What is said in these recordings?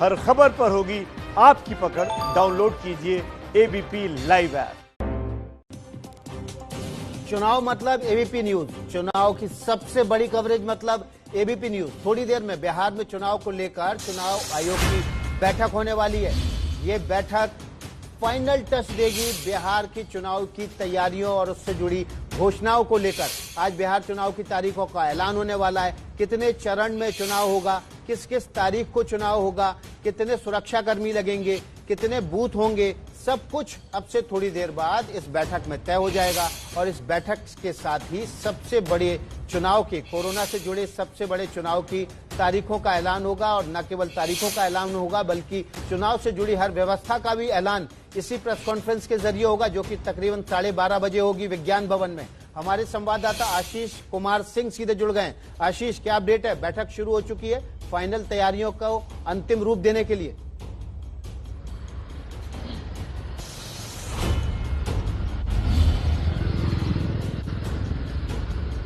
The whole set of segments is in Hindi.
हर खबर पर होगी आपकी पकड़। डाउनलोड कीजिए एबीपी लाइव ऐप। चुनाव मतलब एबीपी न्यूज, चुनाव की सबसे बड़ी कवरेज मतलब एबीपी न्यूज। थोड़ी देर में बिहार में चुनाव को लेकर चुनाव आयोग की बैठक होने वाली है। ये बैठक फाइनल टच देगी बिहार की चुनाव की तैयारियों और उससे जुड़ी घोषणाओं को लेकर। आज बिहार चुनाव की तारीखों का ऐलान होने वाला है। कितने चरण में चुनाव होगा, किस किस तारीख को चुनाव होगा, कितने सुरक्षाकर्मी लगेंगे, कितने बूथ होंगे, सब कुछ अब से थोड़ी देर बाद इस बैठक में तय हो जाएगा। और इस बैठक के साथ ही सबसे बड़े चुनाव के, कोरोना से जुड़े सबसे बड़े चुनाव की तारीखों का ऐलान होगा। और न केवल तारीखों का ऐलान होगा बल्कि चुनाव से जुड़ी हर व्यवस्था का भी ऐलान इसी प्रेस कॉन्फ्रेंस के जरिए होगा, जो कि तकरीबन 12:30 बजे होगी विज्ञान भवन में। हमारे संवाददाता आशीष कुमार सिंह सीधे जुड़ गए। आशीष, क्या अपडेट है? बैठक शुरू हो चुकी है फाइनल तैयारियों को अंतिम रूप देने के लिए।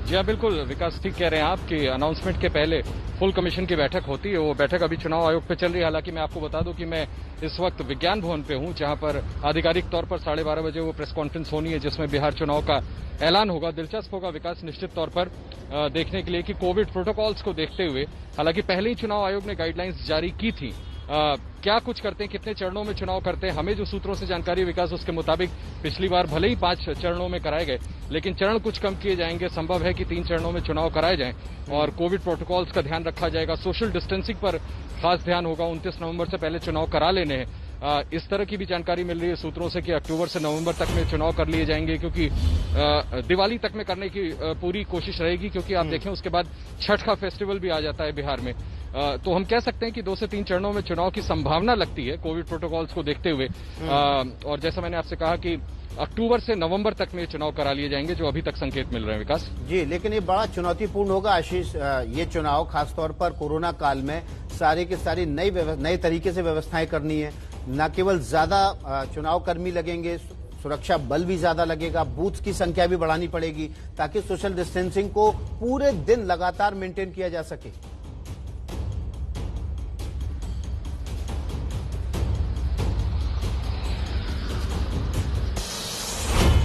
जी हाँ, बिल्कुल विकास, ठीक कह रहे हैं आप कि अनाउंसमेंट के पहले फुल कमीशन की बैठक होती है। वो बैठक अभी चुनाव आयोग पे चल रही है। हालांकि मैं आपको बता दूं कि मैं इस वक्त विज्ञान भवन पे हूं, जहां पर आधिकारिक तौर पर 12:30 बजे वो प्रेस कॉन्फ्रेंस होनी है, जिसमें बिहार चुनाव का ऐलान होगा। दिलचस्प होगा विकास निश्चित तौर पर देखने के लिए कि कोविड प्रोटोकॉल्स को देखते हुए, हालांकि पहले ही चुनाव आयोग ने गाइडलाइंस जारी की थी, क्या कुछ करते हैं, कितने चरणों में चुनाव करते हैं। हमें जो सूत्रों से जानकारी विकास, उसके मुताबिक पिछली बार भले ही 5 चरणों में कराए गए, लेकिन चरण कुछ कम किए जाएंगे। संभव है कि 3 चरणों में चुनाव कराए जाएं और कोविड प्रोटोकॉल्स का ध्यान रखा जाएगा। सोशल डिस्टेंसिंग पर खास ध्यान होगा। 29 नवंबर से पहले चुनाव करा लेने हैं। इस तरह की भी जानकारी मिल रही है सूत्रों से कि अक्टूबर से नवंबर तक में चुनाव कर लिए जाएंगे, क्योंकि दिवाली तक में करने की पूरी कोशिश रहेगी। क्योंकि आप देखें उसके बाद छठ का फेस्टिवल भी आ जाता है बिहार में। तो हम कह सकते हैं कि 2 से 3 चरणों में चुनाव की संभावना लगती है कोविड प्रोटोकॉल्स को देखते हुए। और जैसा मैंने आपसे कहा कि अक्टूबर से नवंबर तक में चुनाव करा लिए जाएंगे, जो अभी तक संकेत मिल रहे हैं विकास जी। लेकिन ये बड़ा चुनौतीपूर्ण होगा आशीष, ये चुनाव खासतौर पर कोरोना काल में सारी की सारी नए तरीके से व्यवस्थाएं करनी है। न केवल ज्यादा चुनाव कर्मी लगेंगे, सुरक्षा बल भी ज्यादा लगेगा, बूथ की संख्या भी बढ़ानी पड़ेगी ताकि सोशल डिस्टेंसिंग को पूरे दिन लगातार मेंटेन किया जा सके।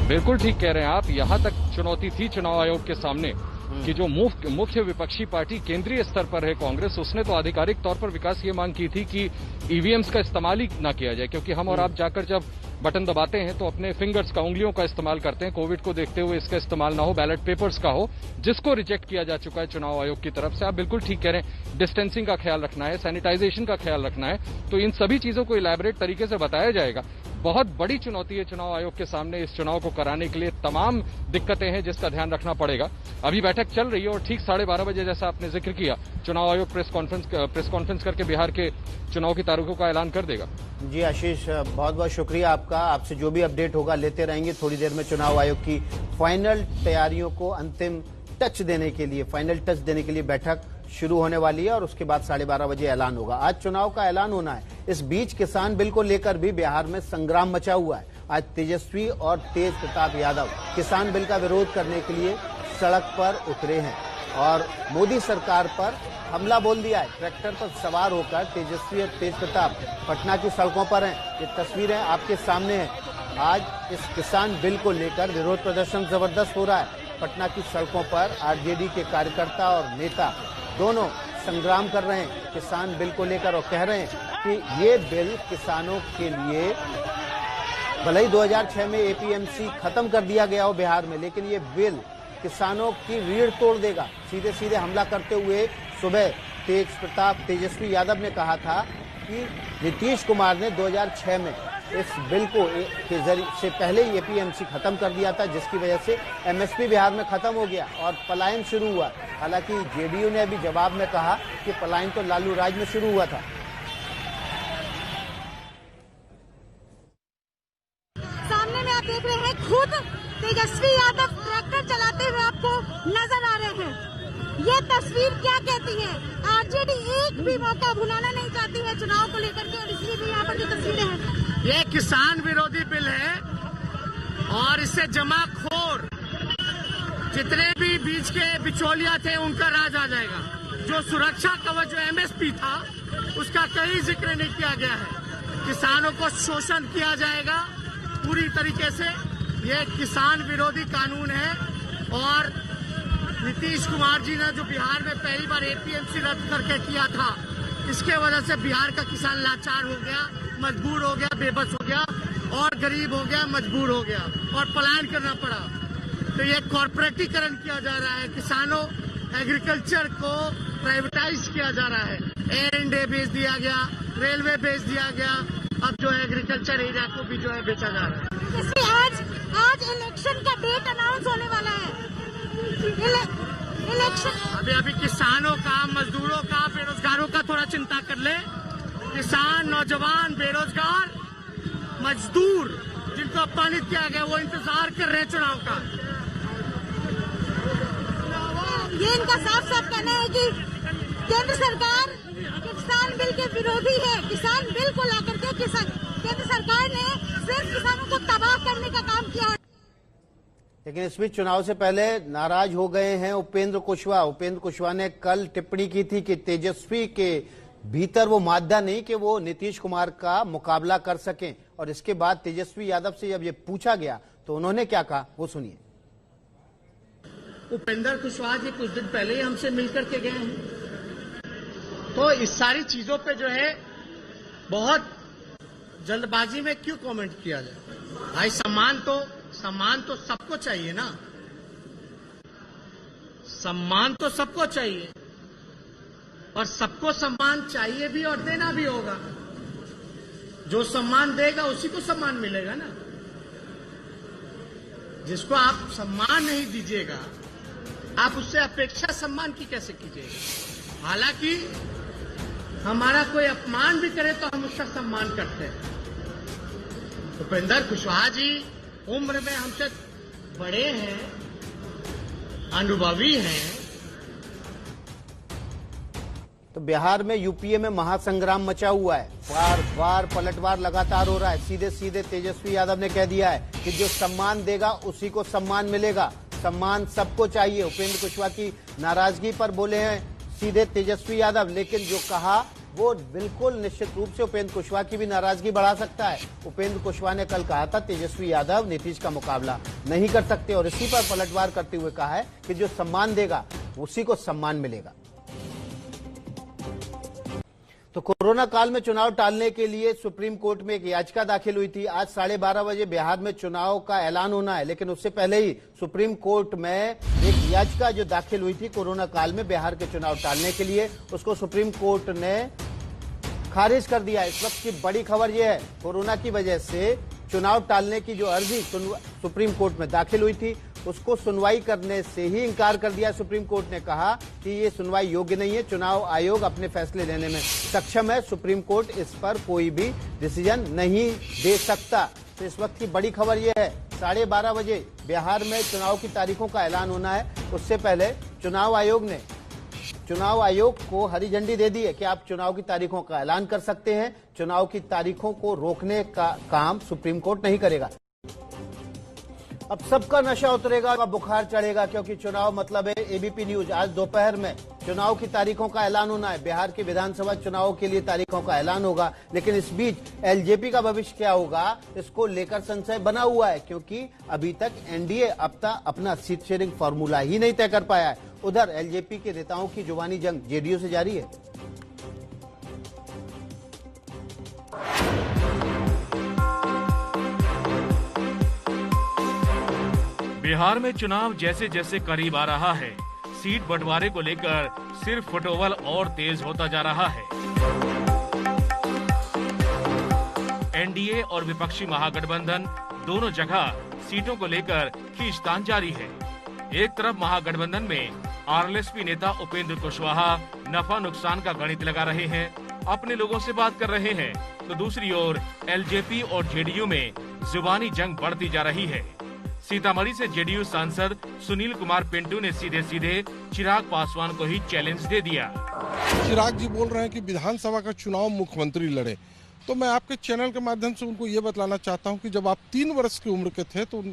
बिल्कुल ठीक कह रहे हैं आप। यहां तक चुनौती थी चुनाव आयोग के सामने कि जो मुख्य विपक्षी पार्टी केंद्रीय स्तर पर है कांग्रेस, उसने तो आधिकारिक तौर पर विकास ये मांग की थी कि ईवीएम्स का इस्तेमाल ही ना किया जाए। क्योंकि हम और आप जाकर जब बटन दबाते हैं तो अपने फिंगर्स का, उंगलियों का इस्तेमाल करते हैं। कोविड को देखते हुए इसका इस्तेमाल ना हो, बैलेट पेपर्स का हो, जिसको रिजेक्ट किया जा चुका है चुनाव आयोग की तरफ से। आप बिल्कुल ठीक कह रहे हैं, डिस्टेंसिंग का ख्याल रखना है, सैनिटाइजेशन का ख्याल रखना है। तो इन सभी चीजों को इलैबोरेट तरीके से बताया जाएगा। बहुत बड़ी चुनौती है चुनाव आयोग के सामने। इस चुनाव को कराने के लिए तमाम दिक्कतें हैं जिसका ध्यान रखना पड़ेगा। अभी बैठक चल रही है और ठीक 12:30 बजे, जैसा आपने जिक्र किया, चुनाव आयोग प्रेस कॉन्फ्रेंस करके बिहार के चुनाव की तारीखों का ऐलान कर देगा। जी आशीष, बहुत बहुत शुक्रिया आपका। आपसे जो भी अपडेट होगा लेते रहेंगे। थोड़ी देर में चुनाव आयोग की फाइनल तैयारियों को अंतिम टच देने के लिए, फाइनल टच देने के लिए बैठक शुरू होने वाली है और उसके बाद 12:30 बजे ऐलान होगा। आज चुनाव का ऐलान होना है। इस बीच किसान बिल को लेकर भी बिहार में संग्राम मचा हुआ है। आज तेजस्वी और तेज प्रताप यादव किसान बिल का विरोध करने के लिए सड़क पर उतरे हैं और मोदी सरकार पर हमला बोल दिया है। ट्रैक्टर पर सवार होकर तेजस्वी और तेज प्रताप पटना की सड़कों पर हैं। ये तस्वीरें आपके सामने हैं। आज इस किसान बिल को लेकर विरोध प्रदर्शन जबरदस्त हो रहा है। पटना की सड़कों पर आरजेडी के कार्यकर्ता और नेता दोनों संग्राम कर रहे हैं किसान बिल को लेकर और कह रहे हैं कि ये बिल किसानों के लिए, भले ही 2006 में एपीएमसी खत्म कर दिया गया हो बिहार में, लेकिन ये बिल किसानों की रीढ़ तोड़ देगा। सीधे सीधे हमला करते हुए सुबह तेजस्वी यादव ने कहा था कि नीतीश कुमार ने 2006 में इस बिल को के जरिए से पहले ही एपीएमसी खत्म कर दिया था, जिसकी वजह से एमएसपी बिहार में खत्म हो गया और पलायन शुरू हुआ। हालांकि जेडीयू ने अभी जवाब में कहा कि पलायन तो लालू राज में शुरू हुआ था। सामने में आप देख रहे हैं, खुद तेजस्वी यादव ट्रैक्टर चलाते हुए आपको नजर आ रहे हैं। ये तस्वीर क्या कहती है? आरजेडी एक भी मौका भुलाना नहीं चाहती है चुनाव को लेकर के, और इसलिए भी यहाँ पर जो तस्वीरें हैं, ये किसान विरोधी बिल है और इससे जमाखोर जितने भी बीच के बिचौलिया थे उनका राज आ जाएगा। जो सुरक्षा कवच, जो एमएसपी था, उसका कहीं जिक्र नहीं किया गया है। किसानों को शोषण किया जाएगा पूरी तरीके से। ये किसान विरोधी कानून है और नीतीश कुमार जी ने जो बिहार में पहली बार एपीएमसी रद्द करके किया था, इसके वजह से बिहार का किसान लाचार हो गया, मजबूर हो गया, बेबस हो गया और गरीब हो गया, मजबूर हो गया और पलायन करना पड़ा। तो ये कॉर्पोरेटीकरण किया जा रहा है, किसानों एग्रीकल्चर को प्राइवेटाइज किया जा रहा है। एयर इंडिया बेच दिया गया, रेलवे बेच दिया गया, अब जो है एग्रीकल्चर एरिया को भी जो है बेचा जा रहा है। जैसे आज इलेक्शन का डेट अनाउंस होने वाला है। इलेक्शन अभी किसानों का, मजदूरों का, बेरोजगारों का थोड़ा चिंता कर ले। किसान, नौजवान, बेरोजगार, मजदूर जिनको अपमानित किया गया, वो इंतजार कर रहे हैं चुनाव का। ये इनका साफ साफ कहना है कि केंद्र सरकार किसान बिल के विरोधी है। किसान बिल को लेकर के केंद्र सरकार ने सिर्फ किसानों को तबाह करने का काम किया। लेकिन इस बीच चुनाव से पहले नाराज हो गए हैं उपेंद्र कुशवाहा। उपेंद्र कुशवाहा ने कल टिप्पणी की थी कि तेजस्वी के भीतर वो मादा नहीं कि वो नीतीश कुमार का मुकाबला कर सकें। और इसके बाद तेजस्वी यादव से जब ये पूछा गया तो उन्होंने क्या कहा, वो सुनिए। उपेंद्र कुशवाहा जी कुछ दिन पहले ही हमसे मिलकर के गए हैं, तो इस सारी चीजों पे जो है बहुत जल्दबाजी में क्यों कमेंट किया जाए। भाई सम्मान तो सबको चाहिए ना, सम्मान तो सबको चाहिए और सबको सम्मान चाहिए भी और देना भी होगा। जो सम्मान देगा उसी को सम्मान मिलेगा ना। जिसको आप सम्मान नहीं दीजिएगा, आप उससे अपेक्षा सम्मान की कैसे कीजिएगा। हालांकि हमारा कोई अपमान भी करे तो हम उसका सम्मान करते हैं। उपेंद्र कुशवाहा जी उम्र में हमसे बड़े हैं, अनुभवी हैं। तो बिहार में, यूपीए में महासंग्राम मचा हुआ है। बार बार पलटवार लगातार हो रहा है। सीधे सीधे तेजस्वी यादव ने कह दिया है कि जो सम्मान देगा उसी को सम्मान मिलेगा, सम्मान सबको चाहिए। उपेंद्र कुशवाहा की नाराजगी पर बोले हैं सीधे तेजस्वी यादव, लेकिन जो कहा वो बिल्कुल निश्चित रूप से उपेंद्र कुशवाहा की भी नाराजगी बढ़ा सकता है। उपेंद्र कुशवाहा ने कल कहा था तेजस्वी यादव नीतीश का मुकाबला नहीं कर सकते और इसी पर पलटवार करते हुए कहा है कि जो सम्मान देगा उसी को सम्मान मिलेगा। तो कोरोना काल में चुनाव टालने के लिए सुप्रीम कोर्ट में एक याचिका दाखिल हुई थी। आज 12:30 बजे बिहार में चुनाव का ऐलान होना है, लेकिन उससे पहले ही सुप्रीम कोर्ट में एक याचिका जो दाखिल हुई थी कोरोना काल में बिहार के चुनाव टालने के लिए, उसको सुप्रीम कोर्ट ने खारिज कर दिया। इस वक्त की बड़ी खबर यह है, कोरोना की वजह से चुनाव टालने की जो अर्जी सुप्रीम कोर्ट में दाखिल हुई थी उसको सुनवाई करने से ही इंकार कर दिया। सुप्रीम कोर्ट ने कहा कि ये सुनवाई योग्य नहीं है, चुनाव आयोग अपने फैसले लेने में सक्षम है, सुप्रीम कोर्ट इस पर कोई भी डिसीजन नहीं दे सकता। तो इस वक्त की बड़ी खबर यह है, 12:30 बजे बिहार में चुनाव की तारीखों का ऐलान होना है। उससे पहले चुनाव आयोग को हरी झंडी दे दी है कि आप चुनाव की तारीखों का ऐलान कर सकते हैं। चुनाव की तारीखों को रोकने का काम सुप्रीम कोर्ट नहीं करेगा। अब सबका नशा उतरेगा, बुखार चढ़ेगा, क्योंकि चुनाव मतलब है एबीपी न्यूज। आज दोपहर में चुनाव की तारीखों का ऐलान होना है। बिहार के विधानसभा चुनाव के लिए तारीखों का ऐलान होगा, लेकिन इस बीच एलजेपी का भविष्य क्या होगा इसको लेकर संशय बना हुआ है, क्योंकि अभी तक एनडीए अपना सीट शेयरिंग फॉर्मूला ही नहीं तय कर पाया है। उधर एलजेपी के नेताओं की जुबानी जंग जेडीयू से जारी है। बिहार में चुनाव जैसे जैसे करीब आ रहा है, सीट बंटवारे को लेकर सिर्फ फुटबॉल और तेज होता जा रहा है। एनडीए और विपक्षी महागठबंधन दोनों जगह सीटों को लेकर खींचतान जारी है। एक तरफ महागठबंधन में आरएलएसपी नेता उपेंद्र कुशवाहा नफा नुकसान का गणित लगा रहे हैं, अपने लोगों से बात कर रहे हैं, तो दूसरी ओर एलजेपी और जेडीयू में जुबानी जंग बढ़ती जा रही है। सीतामढ़ी से जेडीयू सांसद सुनील कुमार पिंटू ने सीधे सीधे चिराग पासवान को ही चैलेंज दे दिया। चिराग जी बोल रहे हैं कि विधानसभा का चुनाव मुख्यमंत्री लड़े, तो मैं आपके चैनल के माध्यम से उनको ये बतलाना चाहता हूं कि जब आप 3 वर्ष की उम्र के थे तो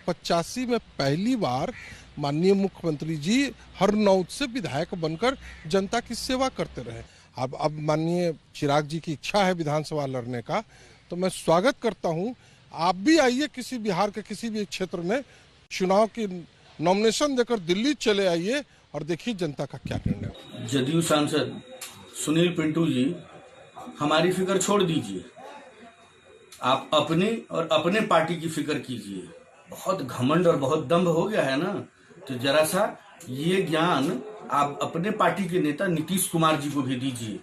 85 में पहली बार माननीय मुख्यमंत्री जी हरनौत से विधायक बनकर जनता की सेवा करते रहे। अब माननीय चिराग जी की इच्छा है विधानसभा लड़ने का, तो मैं स्वागत करता हूं। आप भी आइए, किसी बिहार के किसी भी क्षेत्र में चुनाव की नॉमिनेशन देकर दिल्ली चले आइए और देखिए जनता का क्या निर्णय। जदयू सांसद सुनील पिंटू जी, हमारी फिक्र छोड़ दीजिए, आप अपनी और अपने पार्टी की फिक्र कीजिए। बहुत घमंड और बहुत दंभ हो गया है ना, तो जरा सा ये ज्ञान आप अपने पार्टी के नेता नीतीश कुमार जी को भी दीजिए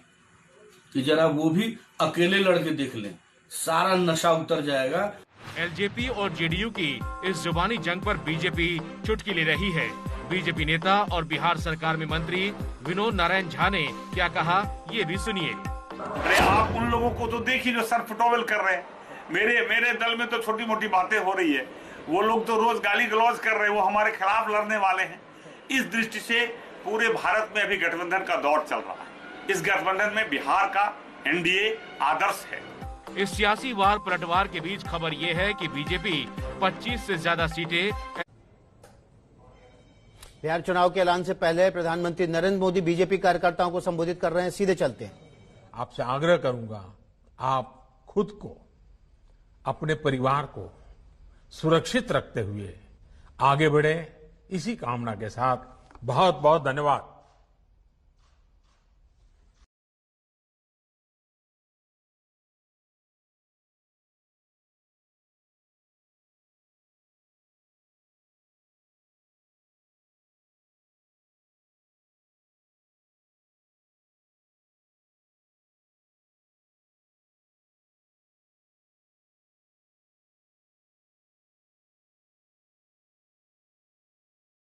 कि जरा वो भी अकेले लड़के देख लें, सारा नशा उतर जाएगा। एलजेपी और जेडीयू की इस जुबानी जंग पर बीजेपी चुटकी ले रही है। बीजेपी नेता और बिहार सरकार में मंत्री विनोद नारायण झा ने क्या कहा, ये भी सुनिए। अरे आप उन लोगों को तो देखिए जो सर फुटोवल कर रहे हैं। मेरे दल में तो छोटी मोटी बातें हो रही है, वो लोग तो रोज गाली गलौज कर रहे हैं, वो हमारे खिलाफ लड़ने वाले हैं। इस दृष्टि से पूरे भारत में अभी गठबंधन का दौर चल रहा है। इस गठबंधन में बिहार का एनडीए आदर्श है। इस सियासी वार पलटवार के बीच खबर ये है कि बीजेपी 25 से ज्यादा सीटें। बिहार चुनाव के ऐलान से पहले प्रधानमंत्री नरेंद्र मोदी बीजेपी कार्यकर्ताओं को संबोधित कर रहे हैं। सीधे चलते हैं। आपसे आग्रह करूंगा, आप खुद को, अपने परिवार को सुरक्षित रखते हुए आगे बढ़े, इसी कामना के साथ बहुत बहुत धन्यवाद।